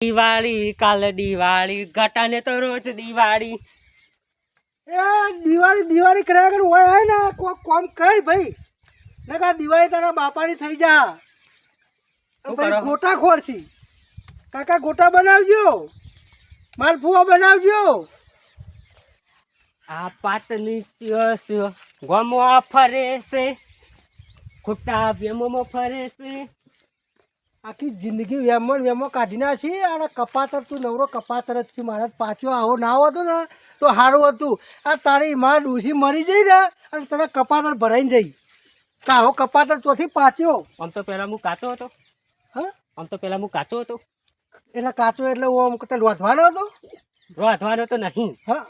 દિવાળી કાલે દિવાળી ગટાને તો રોજ દિવાળી એ દિવાળી દિવાળી કર્યા કર હોય હે ને કોમ કર ભાઈ ને કા દિવાળી તારા બાપાની થઈ જા ભાઈ ગોટા ખોર છી કાકા ગોટા બનાવજો માલપુઆ બનાવજો આ પાટની ગમો ફરે છે ખોટા વેમોમાં ફરે છે આખી જિંદગી વેમો કાઢી નાખી અને કપાતર તું નવરો કપાતર જ છે મારા પાછો આવો ના આવતો ને તો સારું હતું આ તારી માં ડૂસી મરી જઈ ને અને તને કપાતર ભરાઈને જઈ તો આવો કપાતર ચોથી પાછો આમ તો પહેલા હું કાચો હતો હા આમ તો પહેલા હું કાચો હતો એટલે કાચો એટલે આમ કતે લોધવાનો હતો રોધવાનો તો નહીં હા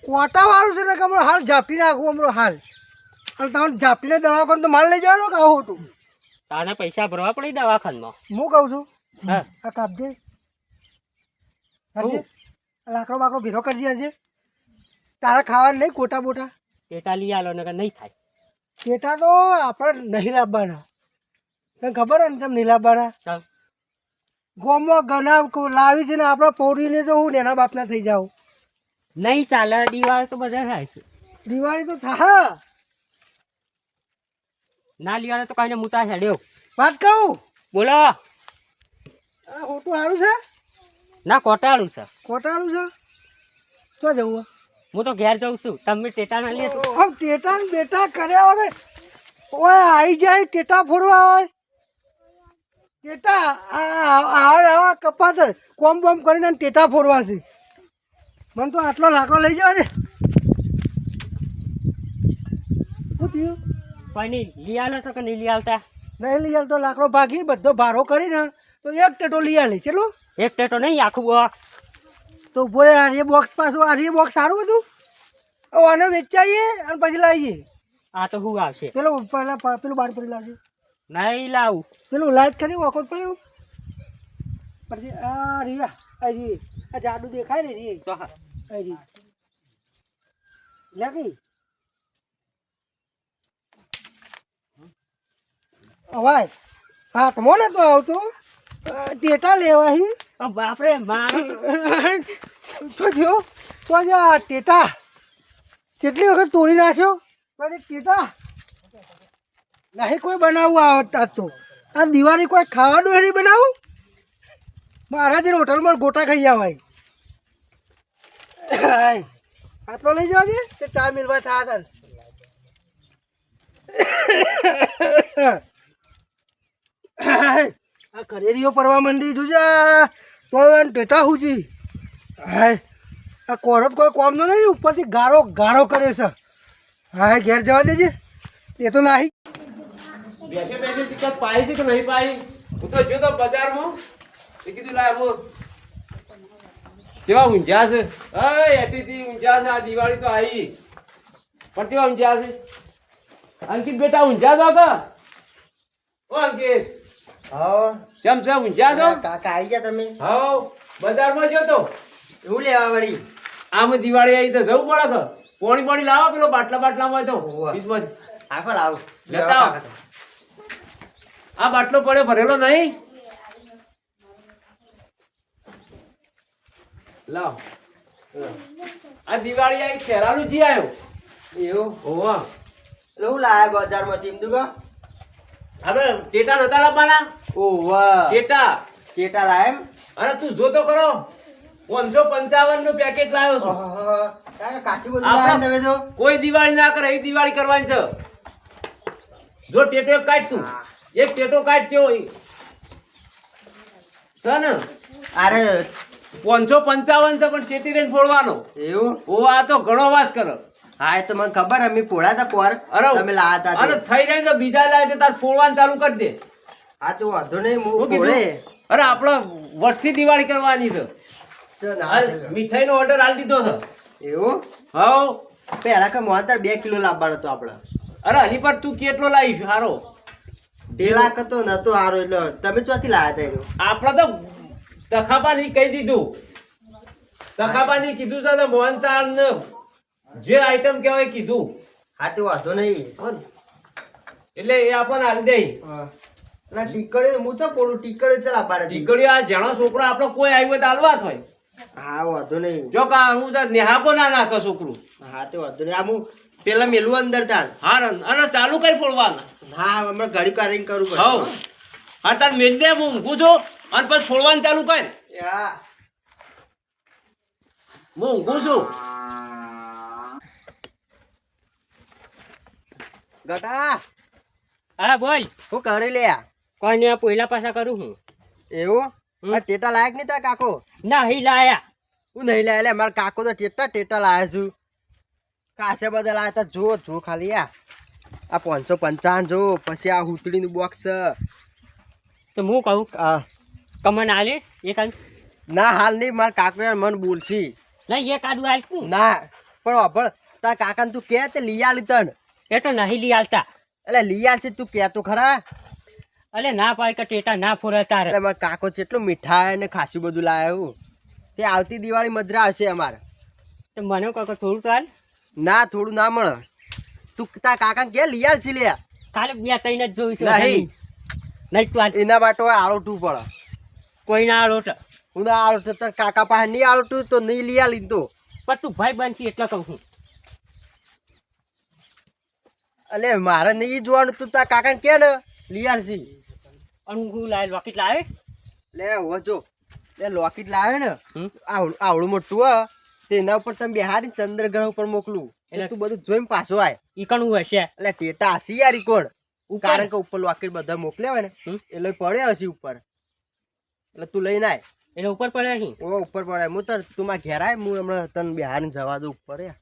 કોટા વાળું છે ને કે હમણાં હાલ ઝાપટી નાખવું હમણાં હાલ અને તમારે ઝાપટીને દવાખાને તો માલ લઈ જવાનો કે આવું હતું તારે પૈસા ભરવા પડી દવાખાનમાં હું કહું છું હા આ કાપજે કરજે લાકડો બાકડો ભેરો કરજે આજે તારા ખાવાનું નહીં કોટા બોટા પેટા લઈ આલો ને નહીં થાય પેટા તો આપણે નહીં લાવવાના તને ખબર હોય ને તમે નહીં લાવવાના ચાલ ગોમમાં ગના લાવી છે ને આપણે પૌરીને તો હું એના બાપના થઈ જાઉં નહીં ચાલે દિવાળી તો બધા થાય છે દિવાળી તો થા ના લીવાળે તો કઈને મુતા હેડ્યો વાત કહું બોલો આ ખોટું સારું છે ના કોટાળું છે ખોટાનું છે શું જવું હું તો ઘેર જઉં છું તમે ટેટા ના લે આમ ટેટા ને બેટા કર્યા વગર ઓય આવી જાય ટેટા ફોડવા હોય ટેટા આવા કપાતર કોમ બોમ કરીને ટેટા ફોડવા છે મને તો આટલો લાકડો લઈ જવા દે શું થયું કોઈ નહીં લઈ આલો છો કે નહીં લઈ આલતા નહીં લઈ આલ તો લાકડો ભાગી બધો ભારો કરીને તો એક ટેટો લઈ આલે ચલો એક ટેટો નહીં આખું બોક્સ તો બોલે આ બોક્સ પાછું આ બોક્સ સારું હતું આને વેચાઈએ અને પછી લાવીએ આ તો હું આવશે પેલું પહેલાં પેલું બાર પડી લાવજો નહીં લાવું પેલું લાઈટ કરી વખત પડ્યું પછી આ રિયા આ રી આ જાડું દેખાય ને રી તો હા આ રી લાગી અવાય હાથમાં ને તો આવતું ટેટા લેવાહી બાપરે મારો તો થયો તો જ આ ટેટા કેટલી વખત તોડી નાખ્યો તો જે ટેટા નહીં કોઈ બનાવવું આવતા તો આ દિવાળી કોઈ ખાવાનું નહીં બનાવું મારા જે હોટલમાં ગોટા ખાઈ આવાય આટલો લઈ જવા દે તે ચા મિલવા થયા હતા આ કરેરીઓ પરવા માંડી જોજે તો ટેટા હુજી હાય આ કોરત કોઈ કોમનો નહીં ઉપરથી ગારો ગારો કરે છે હા ઘેર જવા દેજે એ તો નહીં બેસે બેસે ટિકટ પાઈ છે કે નહીં પાઈ હું તો જો તો બજારમાં એ કીધું લાય હું કેવા ઊંઝા છે અય એટીથી ઊંઝા છે આ દિવાળી તો આવી પણ કેવા ઊંઝા છે અંકિત બેટા ઊંઝા છો કે ઓ અંકિત હા ચમ છે ઊંઝા છો કાકા આવી ગયા તમે હાઉ બજારમાં જો તો એવું લેવા વળી આમ દિવાળી આવી તો જવું પડે કે પોણી પોણી લાવો પેલો બાટલામાં હોય તો હોવે. ફ્રીજમાં આખો લાવ લેતા આવો. આ બાટલો પડ્યો ભરેલો નહીં લાવ આ દિવાળી આવી ખેરાલું જી આવ્યો એવું ઓવા લઉં લાયા બજારમાંથી એમ તું હવે ટેટા નતા લાવવાના ઓવા ટેટા કેટા લાયા એમ અરે તું જોતો કરો 555 નું પેકેટ લાવ્યો છું કાકા કાશી બધું લાયા તમે તો કોઈ દિવાળી ના કરે એ દિવાળી કરવાની છે જો ટેટો એક કાઢ તું એક ટેટો કાઢ છે ને અરે 555 છે પણ શેટી રહીને ફોડવાનો એવું ઓ આ તો ઘણો વાસ કરો હા એ તો મને ખબર અમે પોળા હતા પોર અરે તમે લાયા હતા અને તે. થઈ રહી તો બીજા લાવે તો તાર ફોડવાનું ચાલુ કરી દે હા તો વાંધો નહીં શું હું કીધું? પોળે અરે આપણે વટથી દિવાળી કરવાની છે ચો ના આ છે. મીઠાઈનો ઓર્ડર આલી દીધો છે એવું હવ પેલા કે મોહનતાર 2 કિલો લાવવાનો હતો આપણે અરે હલી પર તું કેટલો લાવીશ હારો પેલા કે તો નતો હારો એટલે તમે ચોથી લાયા હતા એનું આપણે તો તખાપાની કહી દીધું તખાપાની કીધું છે ને મોહનતાળ ને જે આઈટમ કહેવાય કીધું હા તો વાંધો નહીં એટલે એ આપણને હાલ દે હા. અને ટીકડી હું તો બોલું ટીકડી ચલ આબારે ટીકડી આ જેનો છોકરો આપણો કોઈ આવ્યો તો હાલવા થાય. હા વાંધો નહીં. જો કા હું તો નેહાકો ના નાખે છોકરું. હા તે વાંધો નહીં. આ હું પેલા મેલું અંદર તાર. હા અને ચાલુ કરી ફોડવાના. હા હમણાં ઘડી કાઢીને કરું હવ હા તાર મેલ દે હું ઊંઘું છું અને પછી ફોડવાનું ચાલુ કર. હા હું ઊંઘું છું. ગટા હા બોલ. હું કરી લે કોઈ નહીં, પહેલા પાછા કરું હું. એવું આ ટેટા લાયક નહીં તાર કાકો? નહીં લાયા. હું નહીં લાયા લે મારા કાકો તો ટેટા લાયા છું. કાસે બધા લાયા તા જો જો ખાલી આ 555 જો પછી આ હુતડીનું બોક્સ તો હું કહું આ કમન આલે એક આલ ના હાલ નહીં મારા કાકો યાર મન બોલશી નહીં એક આડું આલતું ના પણ અભળ તાર કાકાને તું કે તે લઈ આલી તન એ તો નહીં લઈ આલતા. એટલે લઈ આલ છે તું કે તો ખરા. અલે ના પાય કે ટેટા ના ફોરે તારે. એટલે મારા કાકો જેટલું મીઠાઈ ને ખાસી બધું લાવ્યું તે આવતી દિવાળી મજરા હશે અમારે. તો મને કહો કે થોડું તો હાલ. ના થોડું ના મળે તું તાર કાકા કે લઈ આલ છે લે. કાલે 2-3 જ જોઈશું. નહીં નહીં તું હાલ. એના બાટો આળોટું પડે. કોઈ ના આલો તો હું ના આળોટું તાર કાકા પાસે નહીં આળોટું તો નહીં લઈ આલી તો. પણ તું ભાઈ બનશી એટલે કહું છું. અલે મારે નહીં જોવાનું તું તાર કાકાને કે ને લઈ આલશી. અને હું લાય લોકેટ લાવે. લે હો જો લે લોકેટ લાવે ને હમ? આવડું મોટું હ તેના ઉપર તમે બિહારી ચંદ્રગ્રહ ઉપર મોકલું એટલે તું બધું જોઈને પાછો આય. ઈ કણું હશે એટલે ટેટા હસી યાર ઈ કોણ ઉપર? કારણ કે ઉપર લોકેટ બધા મોકલ્યા હોય ને હમ? એટલે પડે હસી ઉપર એટલે તું લઈને આય. એટલે ઉપર પડે અહીં. ઓ ઉપર પડે હું તો તું માં ઘેર આય હું હમણાં તને બિહારીને જવા દઉં ઉપર યાર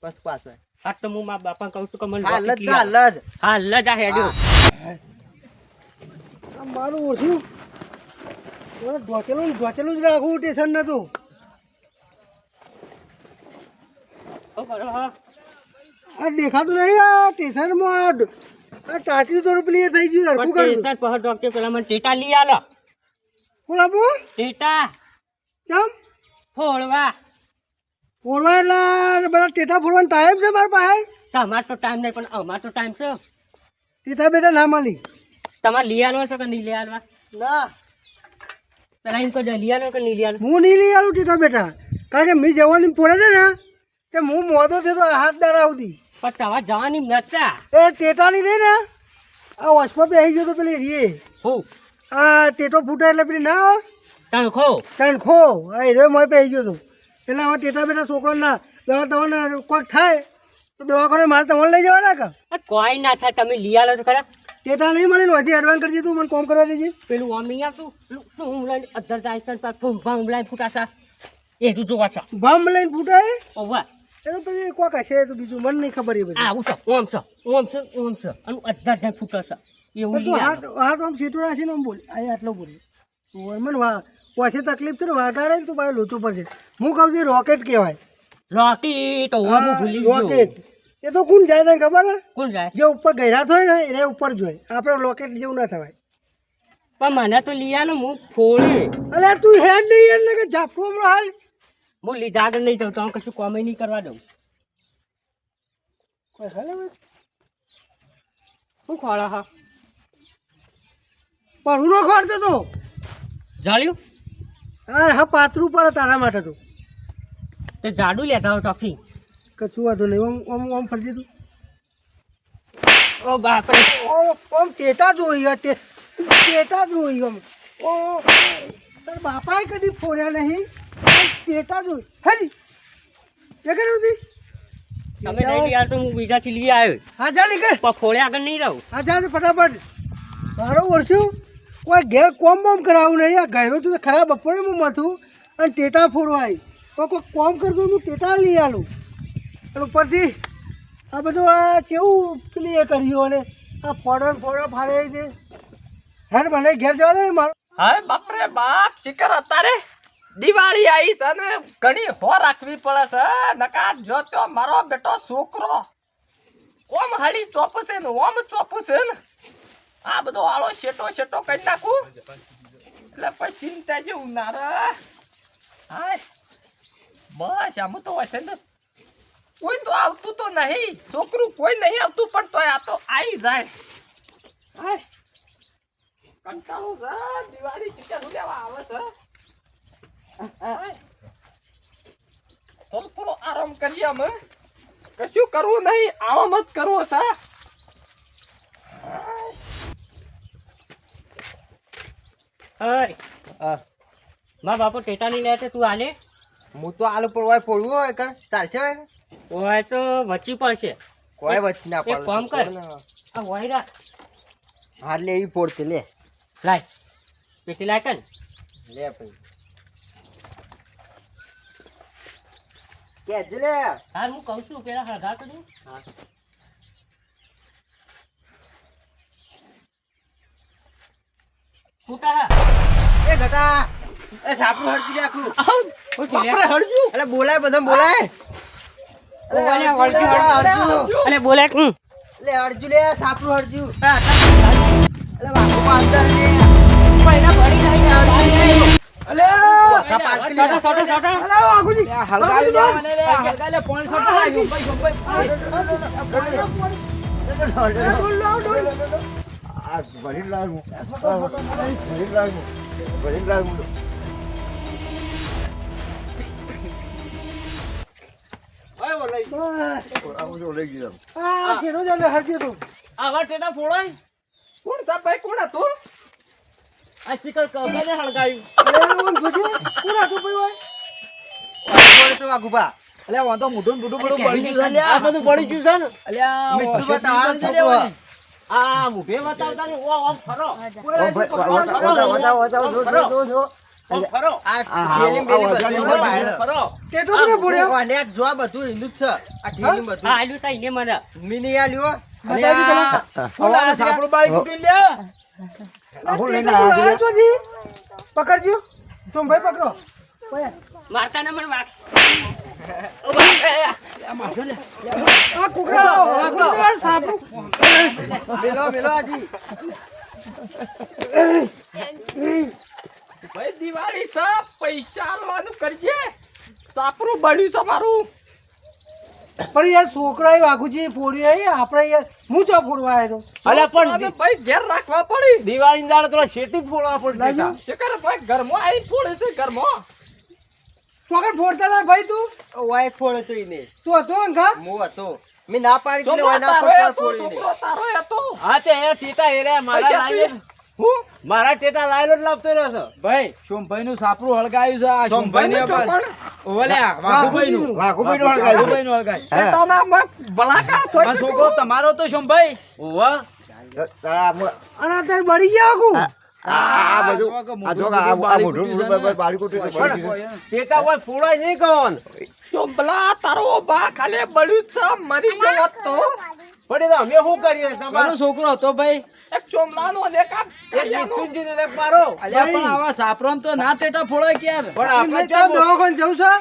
બસ પાછો આય. હા તો હું મારા બાપા કહું છું કે મને હાલ લોકેટ જ લઈ જા, આવો. હાલ જ. હા લજ આ હેડ્યો. આ મારું ઓછું ઢોચેલું જ રાખવું ટેશન નતું. ઓ બરો હા. આ દેખાતું નહીં આ ટેશનમાં આ ટાંટી તો પેલી એ થઈ ગયું પણ હરખું કરું ટેસ્ટર પર ડોક્ટર પેલા મને ટેટા લઈ આલો. કોણ આપો ટેટા ચમ ફોડવા. ફોરવા એટલે બધા ટેટા ફોરવાનો ટાઈમ છે મારા પાસે. તમાર તો ટાઈમ નહીં પણ અમાર તો ટાઈમ છે. ટેટા બેટા ના મળી તમારે લઈ આલવા છે કે નહીં લઈ આલવા? ના પેલા એમ કહો લઈ આલો કે નહીં લઈ આલો? હું નહીં લઈ આવું ટેટા બેટા કારણ કે મેં જવાની ફોડે છે ને તે હું મોદો થયો તો હાથ દાડા સુધી પણ તમારે જવાની નતા. એ ટેટાની રહી ને આ વોચમાં બેસી ગયો તો પેલી રીએ હું આ ટેટો ફૂટે એટલે પેલી ના આવે તણખો. તને ખો આ રે મોય બેસી ગયો તો એટલે હવે ટેટા બેટા છોકરાના દવા તમને કોઈક થાય તો દવાખાને મારે તમારે લઈ જવાના કે આ કોઈ ના થાય તમે લઈ આલો તો ખરા. ટેટા નહીં મળે ને હજી એડવાન્સ કરી દીધું મને કોમ કરવા દેજે. પેલું આમ નહીં આવતું પેલું શું ઉમલાઈને અધર જાય પર ફૂંફા ઉમલાઈને ફૂટાશા એ તું જોવા છો. ભામ લઈને ફૂટાય ઓવા એ તો પછી કોક હશે તો બીજું મને નહીં ખબર એ બધી આ ઉછો ઓમ છો ઓમ છો ઓમ છો અને અધર જાય ફૂટાશા એવું તો લઈ હાથ આલો. હાથ આમ સીટો રાખીને આમ બોલે અહીં આટલો બોલે મને વાસે તકલીફ છે ને વાગાડે ને તો ભાઈ લોચું પડશે. હું કહું છું રોકેટ કહેવાય. રોકેટ ઓવા હું ભૂલી ગયો. રોકેટ એ તો કોણ જાય તને ખબર છે કોણ જાય? જે ઉપર ગહેરાત હોય ને એને ઉપર જોઈએ આપણે રોકેટ જેવું ના થવાય. પણ મને તો લઈ આલો હું ફોડે. અરે તું હેડ નહીં એટલે કે ઝાપટું હમણાં હાલ હું લીધા આગળ નહીં જાઉં તો હું કશું કોમે નહીં કરવા દઉં. કોઈ ખાલે હવે શું ખોળા હા પણ હું નો ખોરતો તો જાળ્યું અરે હા પાતરું પડે તારા માટે તો તે જાડું લેતા હો ચોકથી. કશું વાંધો નહીં ઓમ ઓમ ઓમ ફરજે તું ઓ બાપરે. ઓમ ટેટા જોઈ ટેટા જોઈ આમ ઓ તાર બાપાએ કદી ફોડ્યા નહીં ટેટા જોઈ હરી એ કર્યું હતી તમે નહીં લઈ આલો તો હું બીજાથી લઈ આવ્યો. હા જા નીકળ પણ ફોડે આગળ નહીં રહું. હા જા ને ફટાફટ મારો વર્ષું કોઈ ઘેર કોમ બોમ કરાવું નહીં આ ઘેરો તો ખરાબ બપોરે હું મથું અને ટેટા ફોડવાય કોઈ કોમ કરતો હું ટેટા લઈ આલું અને ઉપરથી આ બધું આ કેવું પેલી એ કર્યું અને આ ફોડો ફાડે છે હેર મને ઘેર જવા દે મારો હાય બાપરે બાપ શિખર અત્યારે દિવાળી આવી છે ને ઘણી હો રાખવી પડે છે નકા જો તો મારો બેટો છોકરો ઓમ હળી ચોપશે ને ઓમ ચોપશે ને આ બધો આળો શેટો કરી નાખું એટલે પછી ચિંતા જેવું ના રે હાય બસ આમ તો હોય છે ને કોઈ તો આવતું તો નહીં છોકરું કોઈ નહીં આવતું પણ તોય આ તો આવી જાય હાય કંટાળો છે દિવાળી ચિકન લેવા આવે છે થોડો આરામ કરીએ અમે કશું કરવું નહીં આરામ જ કરવો છે અય હા મારા બાપો ટેટાની લે છે તું આલે હું તો આલુ પર હોય પડવું હોય કણ ચાલશે હોય હોય તો વચ્ચી પડશે કોઈ વચ્ચે ના એક કામ કર આ હોય રાખ હાર લે ઈ પોડતે લે લાય પેટી લાય કર લે ભાઈ કેજે લે હા હું કહું છું પેલા હળગા તો દઉં ફૂટા હા એ ઘટા એ સાપરું હરજી રાખું બાપરે હળજુ એટલે બોલાય બધા બોલાય અને બોલે એટલે હરજુ લે સાપરું હરજુ એટલે વાકો અંદર લે અલે વાકા પાટી લે અલે વાગુજી આ શેરો જાને હરજી તું આવા ટેટા ફોડાય કોણ સાહેબ ભાઈ કોણ હતું આ ચિકન કબને હળગાયું અરે ઓમ જોજે પૂરા તો ભાઈ હોય બોલે તો વાગુબા અલ્યા વાંધો મોઢું બધું બળી ગયું છે આ બધું બળી ગયું છે ને અલ્યા મીઠું બતાવવાનું છોકરો આ મુભે બતાવતા ને ઓમ ફરો ફરો આ ઠેલી મેલી બધું બહાર ફરો ટેટો ને બોલ્યો અને આ જો બધું હિન્દુ જ છે આ ઠેલી બધું આ આલ્યું સાઈ ને મને મિની આલ્યો સાપડું બાળી કૂટી લે પકડજો तुम भाई पकड़ो મારતા ને મને વાગ आ कुकड़ा कुकड़ा सांप મેલો મેલો આજી ભાઈ દિવાળી છે પૈસા આલવાનું કરજે સાપરું બળ્યું છે મારું पर यार छोकरा वागुजी फोड़ी है આપણે यार હું ચા ફોડવા આવ્યો અલ્યા પણ અને ભાઈ ઘેર રાખવા પડી દિવાળી દાડે તો શેટી ફોડવા પડે ચકર ભાઈ ઘરમાં આવી ફોડે છે ઘરમાં ચોકર ફોડતા હતા ભાઈ તું વાય ફોડે તો ઈને તું હતો અંગાત મો હતો મે ના પાડી એટલે વાય ના તારો ફોડતા હતો, ફોડીને છોકરો તારો હતો હા તે એ ટેટા એરે મારા પૈસા લાવીએ તું- હું મારા ટેટા લાયેલો જ લાવતો રહ્યો છે ભાઈ સોમભાઈ નું સાપરું હળગાયું છે આ સોમભાઈ ને ચોપણ ઓલ્યા વાઘુભાઈ નું વાઘુભાઈ નું હળગાયું ટેટાનામાં બલાકા થોઈ આ છોકરો તમારો તો સોમભાઈ ઓવા અને તે બળી ગયા કુ ટેટા હોય ફોડાય નહીં કોણ સોમબલા તારો બા ખાલે બળ્યું છે મરી ગયો તો પડી તો અમે શું કરીએ કોનો તમારો છોકરો હતો ભાઈ એક ચોમલાનો ને કામ એક મિથુનજી ને મારો અલ્યા પણ આવા સાપરામ તો ના ટેટા ફોડાય કે યાર પણ આપણે મેં તો દવાખાને જવું છે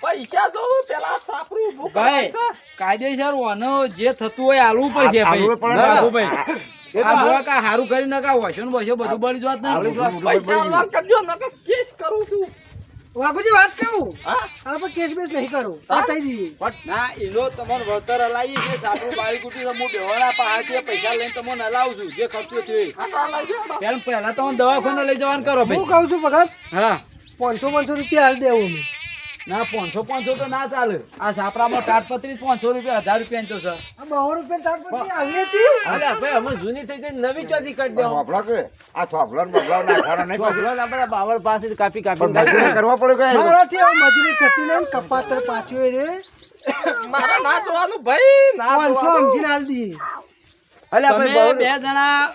પૈસા દઉં પેલા સાપરું ઊભું ભાઈ કરે છે કાયદેસર વાનો જે થતું હોય આલવું પડશે ભાઈ વાઘુભાઈ આ જોવા કા હારું કરી નકા વસો ને વસો બધું બળી જોત ને પૈસા આલવાન કરજો નકર કેસ કરું છું વાગુજી વાત કહું હા આ પર કેસ બેસ નહીં કરું હટાઈ દીધી ના એનો તમારે વળતર હલાવી છે સાપરું બાળી કુટી તો હું બેવાડા પહાડથી પૈસા લઈને તમને હલાવું છું જે ખર્ચો થયો આ લઈ જાઓ પહેલા તો દવાખાને લઈ જવાનું કરો હું ભાઈ કહું છું ભગત હા 500 રૂપિયા હાલ દેવું મેં ના 500 તો ના ચાલે આ સાપરામાં તાટપત્રી 500 રૂપિયા 1000 રૂપિયા તો છે આ 200 રૂપિયા તારપતિ આવી હતી અલ્યા ભાઈ અમે જૂની થઈ જઈને નવી ચોથી કરી દેવો થોપલા કે આ થોપલા બગલા નાખવાના નહીં પછી ભગવાન આપણા બાવળ પાસે કાપી પણ કાપી મજૂરી કરવા પડે કે મારાથી હવે મજૂરી થતી નહીં કપાતર પાછું રે મારા ના જોવાનું ભાઈ ના 500 જોવાનું સમજીને હાલ દીધી અલ્યા તમે ભાઈ બે જણા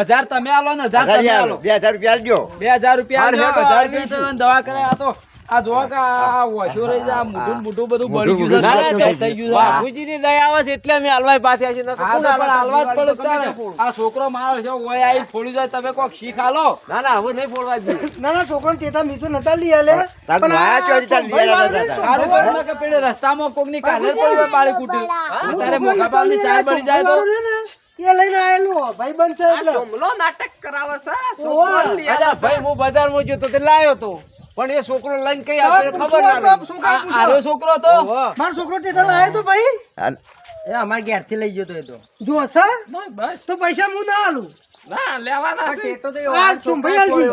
1000 તમે આલો ને 1000 તમે આલો 2000 રૂપિયા આલજો 2000 રૂપિયા આલજો હાર 1000 રૂપિયા તો દવા કરે આ તો આ જોવા કે આ વોશો રહી જાય મોઢું મોઢું બધું બળી ગયું છે ના, ના, થઈ ગયું છે બાપુજીની દયા આવે છે એટલે અમે હલવાઈ પાસે આવી છે. આ તો પણ હાલવા જ પડે છે તારે. આ છોકરો મારો છે ઓય આઈ ફોડી જાય તમે કોક શીખ આલો ના ના હવે નહીં ફોડવા દઈએ. ના ના છોકરાને ટેટા મીઠું નતા લઈ આલે તાર પણ વાયા આ ચોરી તાર લઈ ભાઈ આલે વાળે દાદા. સારું કરો કે પેલે રસ્તામાં કોક ની કાલે પડી હોય બાળી કુટી તારે મોકા પાલ ની ચાર બળી જાય તો એ લઈને આયેલું ભાઈ બનશે એટલે સોમલો નાટક કરાવે છે ઓવા. છોકરો લઈ આવે અલ્યા છે. ભાઈ હું બજારમાં ગયો તો તે લાયો તો પણ એ છોકરો લઈને કઈ આપણે ખબર ના પૂછો રહી. તો છોકરા પૂછો. આરો છોકરો તો ઓહો. મારો છોકરો ટેટા લાયો તો ભાઈ એ અમાર ઘેરથી લઈ ગયો તો એ તો જો હશે બસ, બસ તો પૈસા હું ના આલું ના લેવાના છે ટેટો તો આ ચુંભાઈ આલજી.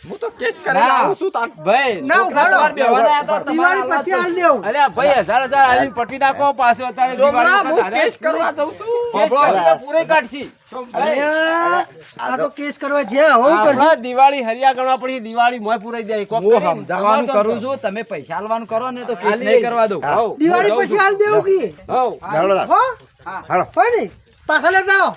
હું તો કેસ કરીને આવું છું તાર ભાઈ ના, છોકરા ઉભા રહો. તમારે બેહવાના હતા, તમારે દિવાળી આલવા પછી તો. હાલ દેવું. અલ્યા ભાઈ 1000 આલીને પટી નાખો પાછો અત્યારે છોકરા દિવાળી હું કેસ કરવા દઉં છું કેસ કરશે તો પૂરે કાઢશી અલ્યા, આ તો કેસ કરવા છે હું કરશું આપણા દિવાળી હરિયા ગણવા પડી દિવાળી મોય પૂરાઈ જાય કોક હું કરીને સમજાવવાનું તમારે કરું છું તમે પૈસા આલવાનું કરો ને તો કેસ આલી. નહીં કરવા દઉં હઉ, દિવાળી પછી હાલ દેવું કે હઉ. હેડો તાર. હો હેડો. હોય ને પાછા લેતા આવો